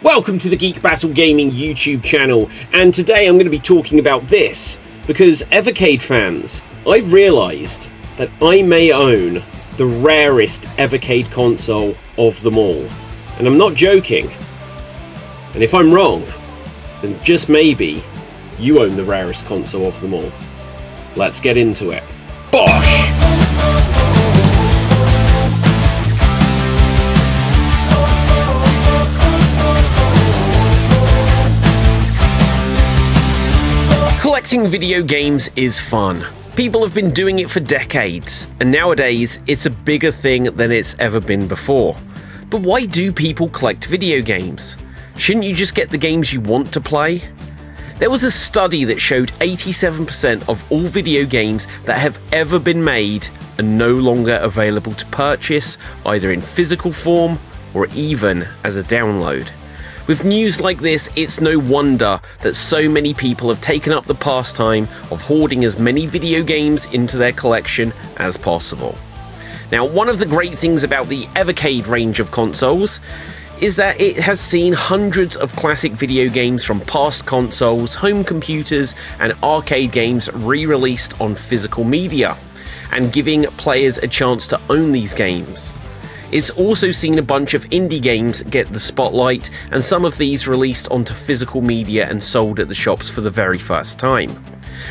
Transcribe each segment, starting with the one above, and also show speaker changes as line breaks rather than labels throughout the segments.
Welcome to the Geek Battle Gaming YouTube channel, and today I'm going to be talking about this because Evercade fans, I've realised that I may own the rarest Evercade console of them all, and I'm not joking. And if I'm wrong, then just maybe you own the rarest console of them all. Let's get into it. Bosh! Collecting video games is fun. People have been doing it for decades, and nowadays it's a bigger thing than it's ever been before. But why do people collect video games? Shouldn't you just get the games you want to play? There was a study that showed 87% of all video games that have ever been made are no longer available to purchase, either in physical form or even as a download. With news like this, it's no wonder that so many people have taken up the pastime of hoarding as many video games into their collection as possible. Now, one of the great things about the Evercade range of consoles is that it has seen hundreds of classic video games from past consoles, home computers, and arcade games re-released on physical media, and giving players a chance to own these games. It's also seen a bunch of indie games get the spotlight, and some of these released onto physical media and sold at the shops for the very first time.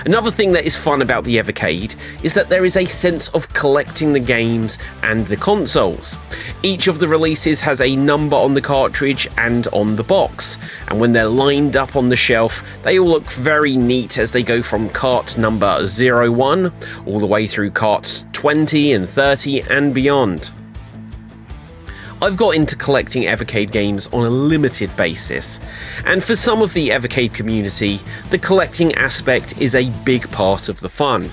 Another thing that is fun about the Evercade is that there is a sense of collecting the games and the consoles. Each of the releases has a number on the cartridge and on the box, and when they're lined up on the shelf, they all look very neat as they go from cart number 01 all the way through carts 20 and 30 and beyond. I've got into collecting Evercade games on a limited basis, and for some of the Evercade community, the collecting aspect is a big part of the fun.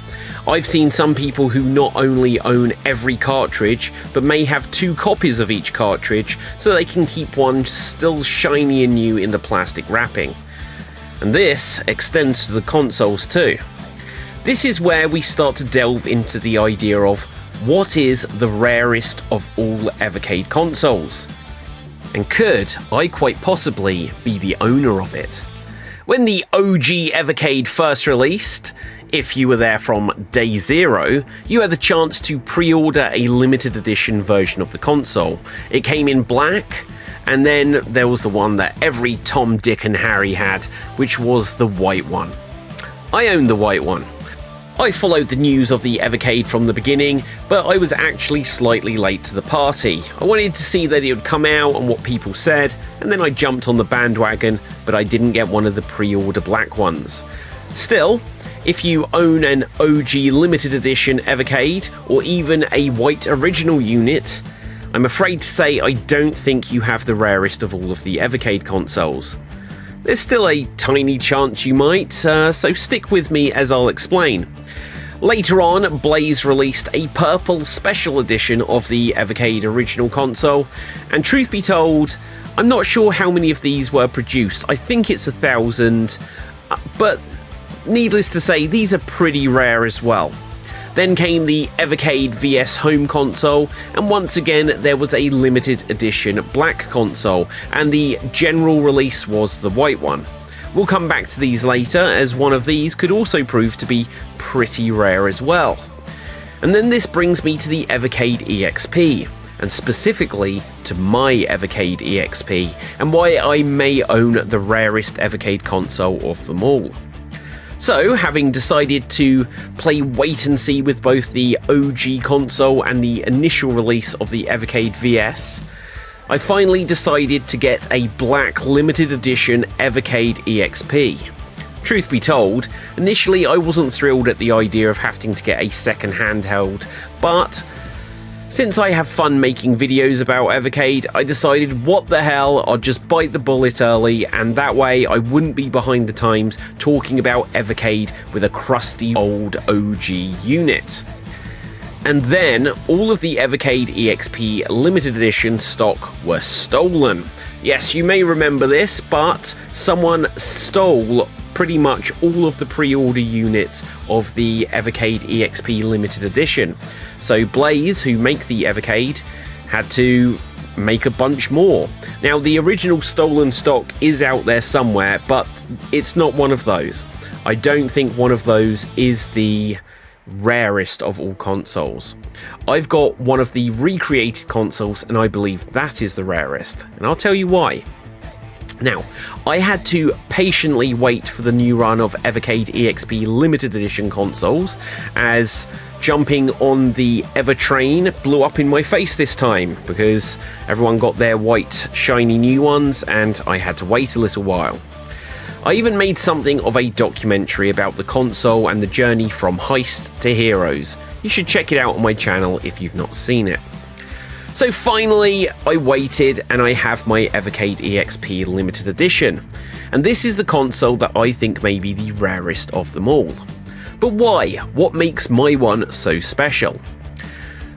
I've seen some people who not only own every cartridge, but may have 2 copies of each cartridge so they can keep one still shiny and new in the plastic wrapping. And this extends to the consoles too. This is where we start to delve into the idea of what is the rarest of all Evercade consoles? And could I quite possibly be the owner of it? When the OG Evercade first released, if you were there from day 0, you had the chance to pre-order a limited edition version of the console. It came in black, and then there was the one that every Tom, Dick and Harry had, which was the white one. I owned the white one. I followed the news of the Evercade from the beginning, but I was actually slightly late to the party. I wanted to see that it would come out and what people said, and then I jumped on the bandwagon, but I didn't get one of the pre-order black ones. Still, if you own an OG limited edition Evercade, or even a white original unit, I'm afraid to say I don't think you have the rarest of all of the Evercade consoles. There's still a tiny chance you might, so stick with me as I'll explain. Later on, Blaze released a purple special edition of the Evercade original console, and truth be told, I'm not sure how many of these were produced. I think it's 1,000, but needless to say, these are pretty rare as well. Then came the Evercade VS home console, and once again there was a limited edition black console, and the general release was the white one. We'll come back to these later, as one of these could also prove to be pretty rare as well. And then this brings me to the Evercade EXP, and specifically to my Evercade EXP, and why I may own the rarest Evercade console of them all. So, having decided to play wait and see with both the OG console and the initial release of the Evercade VS, I finally decided to get a black limited edition Evercade EXP. Truth be told, initially I wasn't thrilled at the idea of having to get a second handheld, but since I have fun making videos about Evercade, I decided what the hell, I'd just bite the bullet early, and that way I wouldn't be behind the times talking about Evercade with a crusty old OG unit. And then all of the Evercade EXP limited edition stock were stolen. Yes, you may remember this, but someone stole pretty much all of the pre-order units of the Evercade EXP limited edition. So Blaze, who make the Evercade, had to make a bunch more. Now, the original stolen stock is out there somewhere, but it's not one of those. I don't think one of those is the rarest of all consoles. I've got one of the recreated consoles, and I believe that is the rarest, and I'll tell you why. Now, I had to patiently wait for the new run of Evercade EXP limited edition consoles, as jumping on the Ever train blew up in my face this time, because everyone got their white shiny new ones and I had to wait a little while. I even made something of a documentary about the console and the journey from heist to heroes. You should check it out on my channel if you've not seen it. So finally, I waited and I have my Evercade EXP limited edition. And this is the console that I think may be the rarest of them all. But why? What makes my one so special?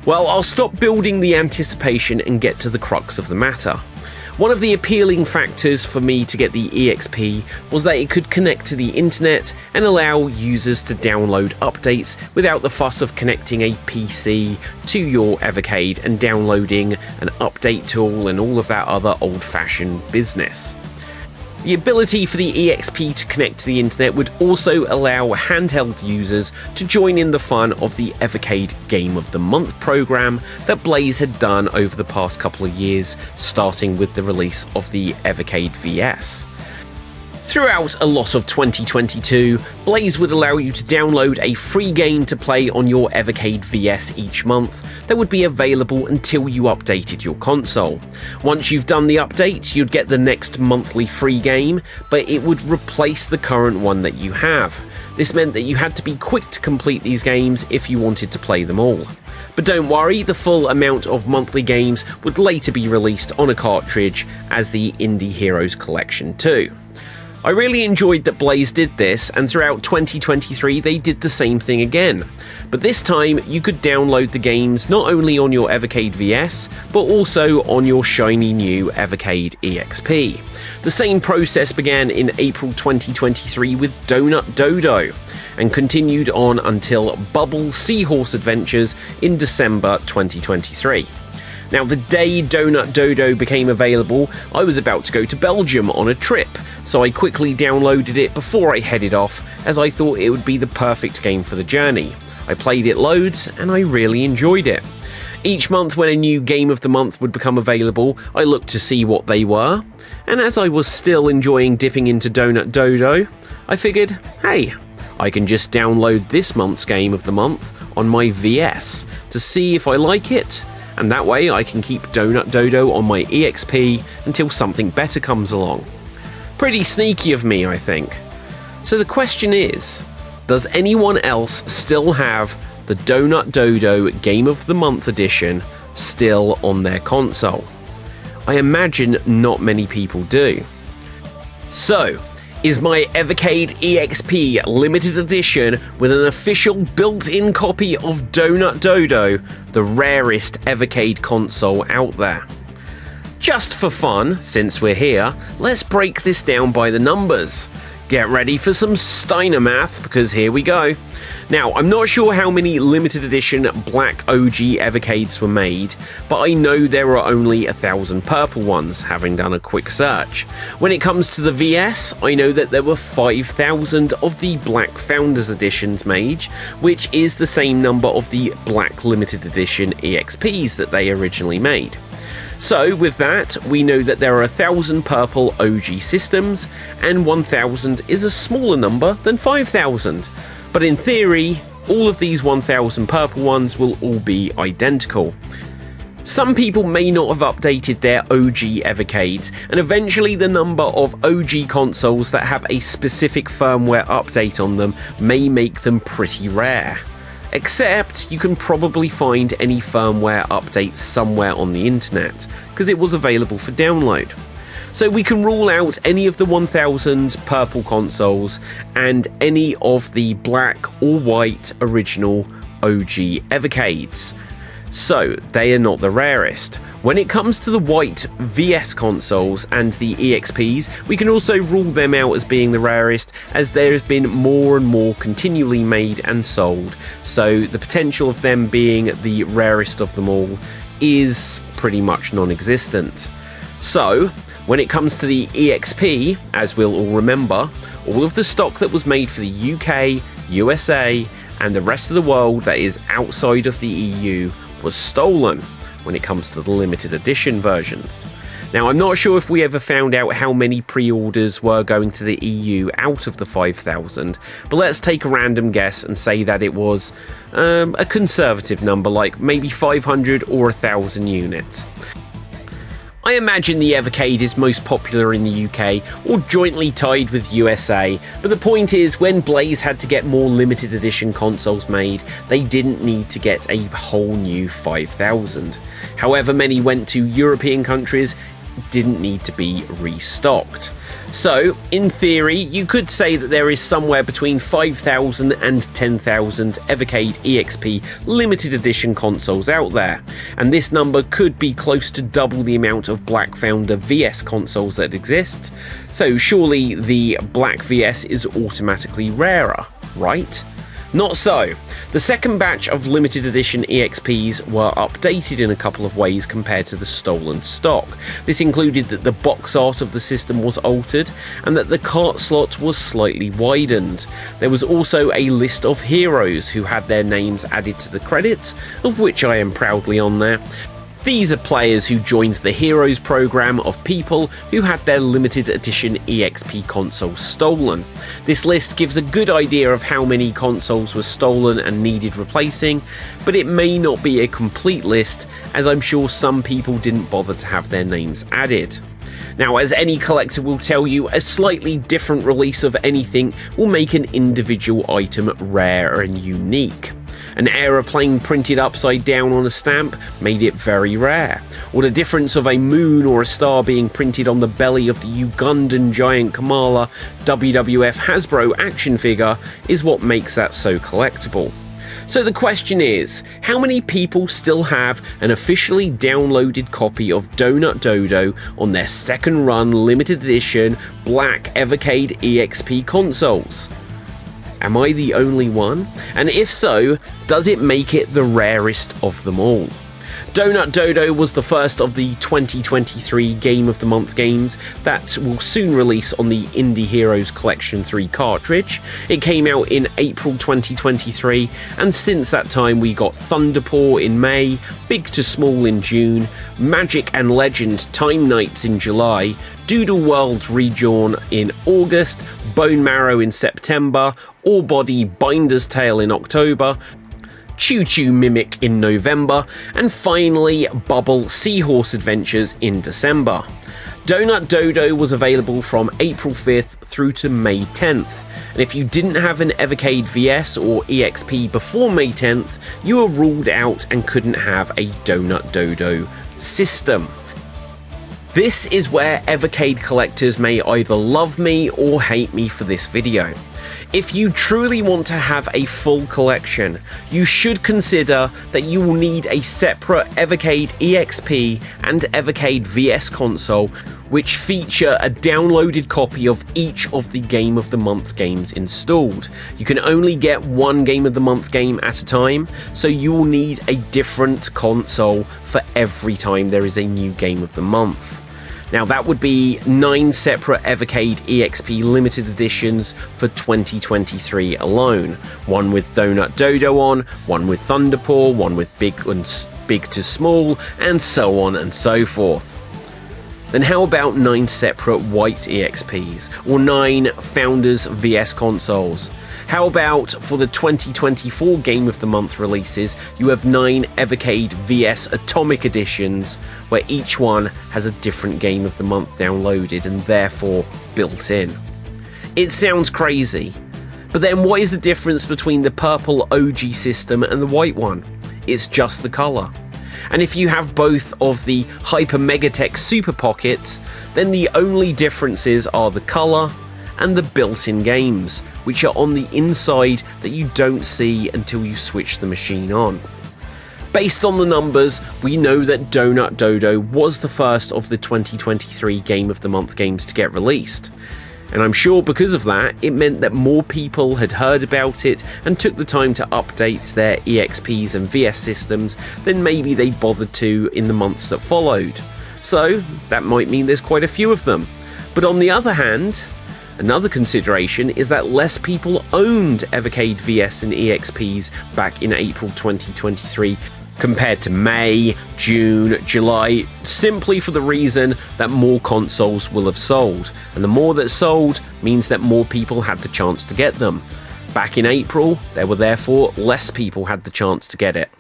Well, I'll stop building the anticipation and get to the crux of the matter. One of the appealing factors for me to get the EXP was that it could connect to the internet and allow users to download updates without the fuss of connecting a PC to your Evercade and downloading an update tool and all of that other old-fashioned business. The ability for the EXP to connect to the internet would also allow handheld users to join in the fun of the Evercade Game of the Month program that Blaze had done over the past couple of years, starting with the release of the Evercade VS. Throughout a lot of 2022, Blaze would allow you to download a free game to play on your Evercade VS each month that would be available until you updated your console. Once you've done the update, you'd get the next monthly free game, but it would replace the current one that you have. This meant that you had to be quick to complete these games if you wanted to play them all. But don't worry, the full amount of monthly games would later be released on a cartridge as the Indie Heroes Collection 2. I really enjoyed that Blaze did this, and throughout 2023 they did the same thing again. But this time you could download the games not only on your Evercade VS, but also on your shiny new Evercade EXP. The same process began in April 2023 with Dodo, and continued on until Bubble Seahorse Adventures in December 2023. Now, the day Dodo became available, I was about to go to Belgium on a trip, so I quickly downloaded it before I headed off, as I thought it would be the perfect game for the journey. I played it loads, and I really enjoyed it. Each month when a new Game of the Month would become available, I looked to see what they were, and as I was still enjoying dipping into Dodo, I figured, hey, I can just download this month's Game of the Month on my VS to see if I like it, and that way I can keep Dodo on my EXP until something better comes along. Pretty sneaky of me, I think. So the question is, does anyone else still have the Dodo Game of the Month edition still on their console? I imagine not many people do. So, is my Evercade EXP limited edition with an official built-in copy of Dodo the rarest Evercade console out there? Just for fun, since we're here, let's break this down by the numbers. Get ready for some Steiner math, because here we go. Now, I'm not sure how many limited edition black OG Evercades were made, but I know there are only 1,000 purple ones, having done a quick search. When it comes to the VS, I know that there were 5,000 of the black Founders editions made, which is the same number of the black limited edition EXPs that they originally made. So with that, we know that there are 1,000 purple OG systems, and 1,000 is a smaller number than 5,000. But in theory, all of these 1,000 purple ones will all be identical. Some people may not have updated their OG Evercades, and eventually the number of OG consoles that have a specific firmware update on them may make them pretty rare. Except you can probably find any firmware update somewhere on the internet, because it was available for download. So we can rule out any of the 1,000 purple consoles and any of the black or white original OG Evercades. So they are not the rarest. When it comes to the white VS consoles and the EXPs, we can also rule them out as being the rarest, as there has been more and more continually made and sold, so the potential of them being the rarest of them all is pretty much non-existent. So, when it comes to the EXP, as we'll all remember, all of the stock that was made for the UK, USA, and the rest of the world that is outside of the EU was stolen when it comes to the limited edition versions. Now, I'm not sure if we ever found out how many pre-orders were going to the EU out of the 5,000, but let's take a random guess and say that it was a conservative number, like maybe 500 or 1,000 units. I imagine the Evercade is most popular in the UK, or jointly tied with USA, but the point is, when Blaze had to get more limited edition consoles made, they didn't need to get a whole new 5,000. However many went to European countries, didn't need to be restocked. So, in theory, you could say that there is somewhere between 5,000 and 10,000 Evercade EXP limited edition consoles out there, and this number could be close to double the amount of Black Founder VS consoles that exist, so surely the Black VS is automatically rarer, right? Not so. The second batch of limited edition EXPs were updated in a couple of ways compared to the stolen stock. This included that the box art of the system was altered and that the cart slot was slightly widened. There was also a list of heroes who had their names added to the credits, of which I am proudly on there. These are players who joined the Heroes program of people who had their limited edition EXP consoles stolen. This list gives a good idea of how many consoles were stolen and needed replacing, but it may not be a complete list, as I'm sure some people didn't bother to have their names added. Now, as any collector will tell you, a slightly different release of anything will make an individual item rare and unique. An aeroplane printed upside down on a stamp made it very rare, or the difference of a moon or a star being printed on the belly of the Ugandan giant Kamala WWF Hasbro action figure is what makes that so collectible. So the question is, how many people still have an officially downloaded copy of Donut Dodo on their second run limited edition Black Evercade EXP consoles? Am I the only one? And if so, does it make it the rarest of them all? Donut Dodo was the first of the 2023 Game of the Month games that will soon release on the Indie Heroes Collection 3 cartridge. It came out in April 2023, and since that time we got Thunderpaw in May, Big to Small in June, Magic and Legend Time Nights in July, Doodle World Redrawn in August, Bone Marrow in September, Ore Body Binder's Tale in October, Choo Choo Mimic in November, and finally Bubble Seahorse Adventures in December. Donut Dodo was available from April 5th through to May 10th, and if you didn't have an Evercade VS or EXP before May 10th, you were ruled out and couldn't have a Donut Dodo system. This is where Evercade collectors may either love me or hate me for this video. If you truly want to have a full collection, you should consider that you will need a separate Evercade EXP and Evercade VS console, which feature a downloaded copy of each of the Game of the Month games installed. You can only get one Game of the Month game at a time, so you will need a different console for every time there is a new Game of the Month. Now that would be 9 separate Evercade EXP limited editions for 2023 alone. One with Donut Dodo on, one with Thunderpaw, one with Big to Small, and so on and so forth. Then how about 9 separate white EXPs, or 9 Founders VS consoles? How about for the 2024 Game of the Month releases, you have 9 Evercade VS Atomic Editions, where each one has a different Game of the Month downloaded and therefore built in. It sounds crazy, but then what is the difference between the purple OG system and the white one? It's just the colour. And if you have both of the HyperMega Super Pockets, then the only differences are the colour and the built-in games, which are on the inside that you don't see until you switch the machine on. Based on the numbers, we know that Donut Dodo was the first of the 2023 Game of the Month games to get released. And I'm sure because of that, it meant that more people had heard about it and took the time to update their EXPs and VS systems than maybe they bothered to in the months that followed. So that might mean there's quite a few of them. But on the other hand, another consideration is that less people owned Evercade VS and EXPs back in April 2023 compared to May, June, July, simply for the reason that more consoles will have sold. And the more that sold means that more people had the chance to get them. Back in April, there were therefore less people had the chance to get it.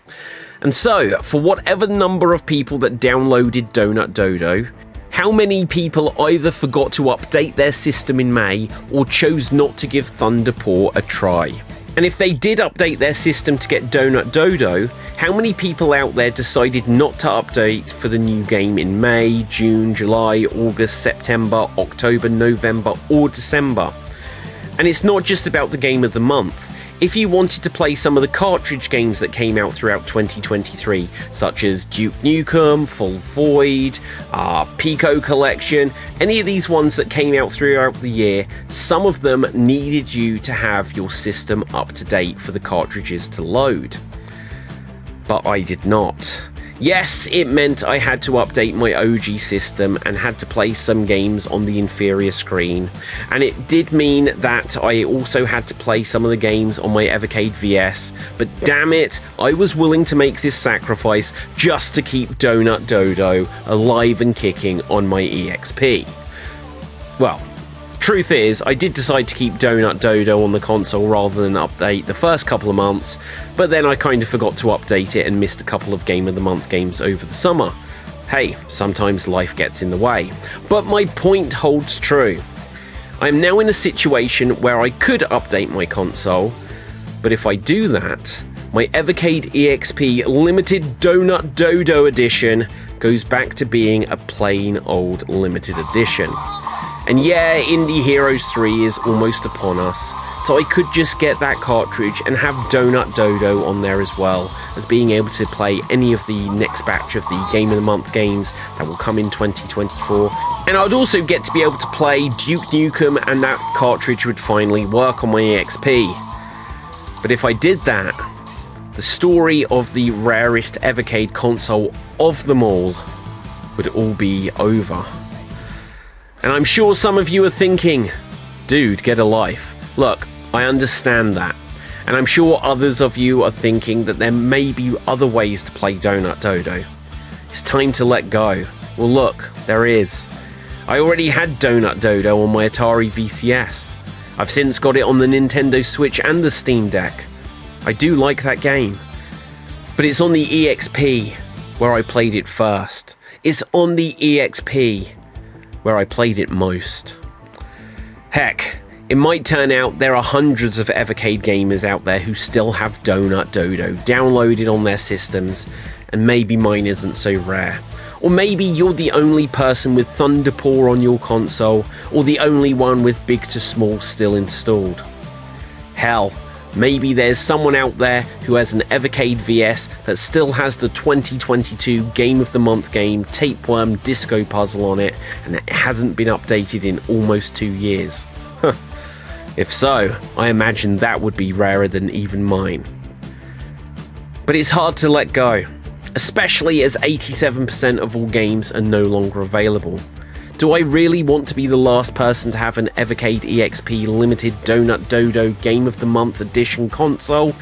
And so, for whatever number of people that downloaded Donut Dodo, how many people either forgot to update their system in May or chose not to give Thunderpaw a try? And if they did update their system to get Donut Dodo, how many people out there decided not to update for the new game in May, June, July, August, September, October, November, or December? And it's not just about the game of the month. If you wanted to play some of the cartridge games that came out throughout 2023, such as Duke Nukem, Full Void, Pico Collection, any of these ones that came out throughout the year, some of them needed you to have your system up to date for the cartridges to load. But I did not. Yes, it meant I had to update my OG system and had to play some games on the inferior screen. And it did mean that I also had to play some of the games on my Evercade VS. But damn it, I was willing to make this sacrifice just to keep Donut Dodo alive and kicking on my EXP. Well, truth is, I did decide to keep Donut Dodo on the console rather than update the first couple of months, but then I kind of forgot to update it and missed a couple of Game of the Month games over the summer. Hey, sometimes life gets in the way. But my point holds true. I am now in a situation where I could update my console, but if I do that, my Evercade EXP Limited Donut Dodo Edition goes back to being a plain old limited edition. And yeah, Indie Heroes 3 is almost upon us, so I could just get that cartridge and have Donut Dodo on there as well as being able to play any of the next batch of the Game of the Month games that will come in 2024. And I'd also get to be able to play Duke Nukem, and that cartridge would finally work on my EXP. But if I did that, the story of the rarest Evercade console of them all would all be over. And I'm sure some of you are thinking, dude, get a life. Look, I understand that. And I'm sure others of you are thinking that there may be other ways to play Donut Dodo. It's time to let go. Well, look, there is. I already had Donut Dodo on my Atari VCS. I've since got it on the Nintendo Switch and the Steam Deck. I do like that game. But it's on the EXP where I played it first. It's on the EXP where I played it most. Heck, it might turn out there are hundreds of Evercade gamers out there who still have Donut Dodo downloaded on their systems, and maybe mine isn't so rare. Or maybe you're the only person with Thunderpaw on your console, or the only one with Big to Small still installed. Hell, maybe there's someone out there who has an Evercade VS that still has the 2022 Game of the Month game Tapeworm Disco Puzzle on it, and it hasn't been updated in almost 2 years. If so, I imagine that would be rarer than even mine. But it's hard to let go, especially as 87% of all games are no longer available. Do I really want to be the last person to have an Evercade EXP Limited Donut Dodo Game of the Month Edition console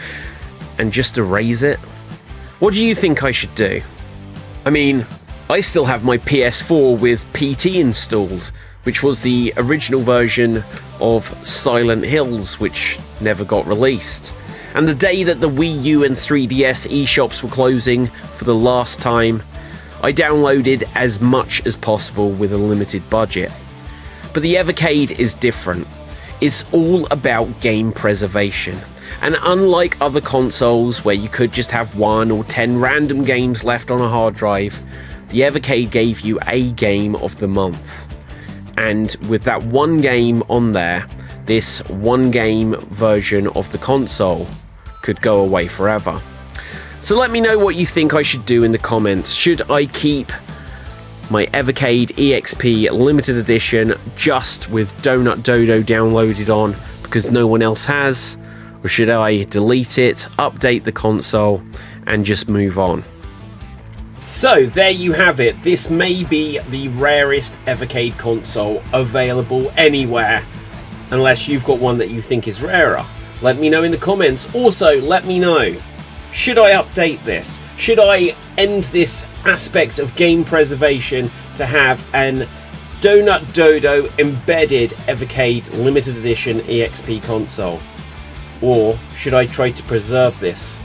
and just erase it? What do you think I should do? I mean, I still have my PS4 with PT installed, which was the original version of Silent Hills, which never got released. And the day that the Wii U and 3DS eShops were closing for the last time, I downloaded as much as possible with a limited budget. But the Evercade is different. It's all about game preservation. And unlike other consoles where you could just have 1 or 10 random games left on a hard drive, the Evercade gave you a game of the month. And with that one game on there, this one game version of the console could go away forever. So let me know what you think I should do in the comments. Should I keep my Evercade EXP limited edition just with Donut Dodo downloaded on because no one else has? Or should I delete it, update the console, and just move on? So there you have it. This may be the rarest Evercade console available anywhere, unless you've got one that you think is rarer. Let me know in the comments. Also, let me know, should I update this? Should I end this aspect of game preservation to have an Donut Dodo embedded Evercade limited edition EXP console? Or should I try to preserve this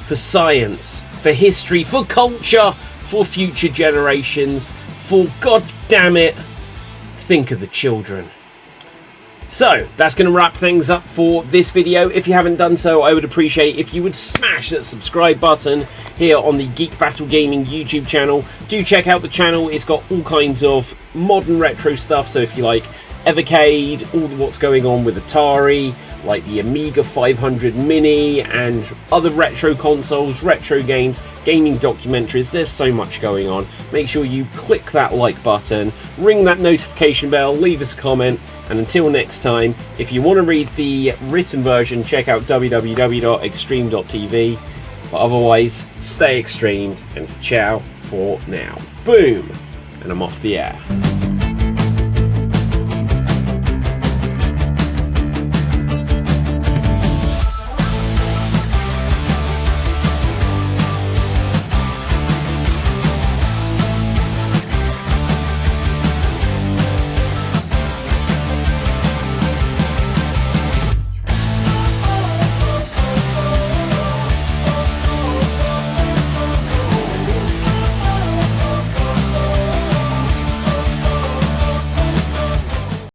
for science, for history, for culture, for future generations, for, god damn it, think of the children. So that's going to wrap things up for this video. If you haven't done so, I would appreciate if you would smash that subscribe button here on the Geek Battle Gaming YouTube channel. Do check out the channel. It's got all kinds of modern retro stuff. So if you like Evercade, all what's going on with Atari, like the Amiga 500 Mini and other retro consoles, retro games, gaming documentaries, there's so much going on. Make sure you click that like button, ring that notification bell, leave us a comment, and until next time, if you want to read the written version, check out www.xstreamed.tv. But otherwise, stay extremed and ciao for now. Boom! And I'm off the air.